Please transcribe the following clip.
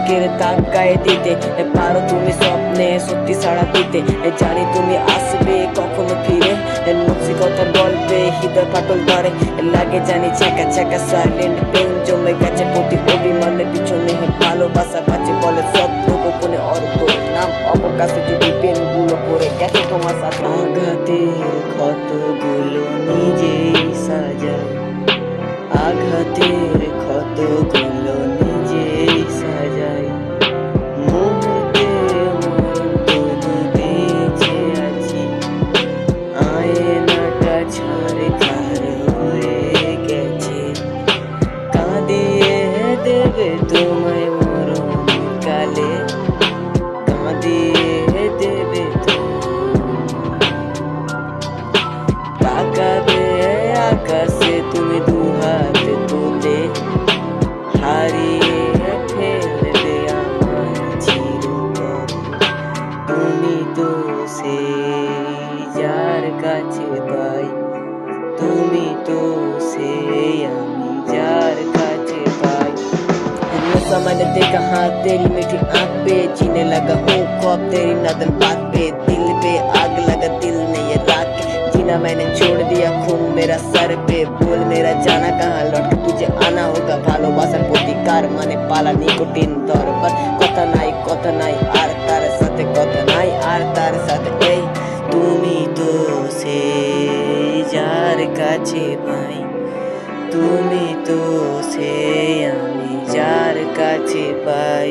বুকের দাগ গায়ে দিতে পারো তুমি স্বপ্নে সত্যি ছাড়া দিতে জানি তুমি আসবে কখনো ফিরে নকশিকতার গল্পে হৃদয় ফাটল ধরে লাগে জানি চাকা চাকা সাইলেন্ট পেন জমে গেছে প্রতি অভিমানের পিছনে ভালোবাসা কাছে বলে স্বপ্ন গোপনে অর্থ নাম অবকাশে যদি পেন গুলো পড়ে গেছে তোমার সাথে আঘাতের ক্ষতগুলো নিজেই সাজায় আঘাতের ক্ষতগুলো নিজেই সাজায় মুহূর্তে তবু বেঁচে আছি আয়নাটা ছাড়ে ছাড় হয়ে গেছে কাঁদিয়ে দেবে তোমায় মরণ কালে কাঁদিয়ে দেবে তাকাবে আকাশে তুমি দুহাত তুলে হারিয়ে ফেলবে আমার চিরতরে তুমি তো সেই যার কাছে পাই তুমি তো সেই আমি যার काचे पाई मैंने देखा हाँ तेरी मीठी आँख पे जीने लगा हूँ ख्वाब तेरी नदन बात पे दिल पे आग लगा दिल ने ये रात जीना मैंने छोड़ दिया खून मेरा सर पे बोल मेरा जाना कहाँ लौट के तुझे आना होगा ভালোবাসার প্রতিকার মানে পালা নিকোটিন দরবার কথা নাই আর তার সাথে কথা নাই আর তার সাথে এই তুমি তো সেই যার কাছে পাই তুমি তো সেই আমি যার কাছে পাই।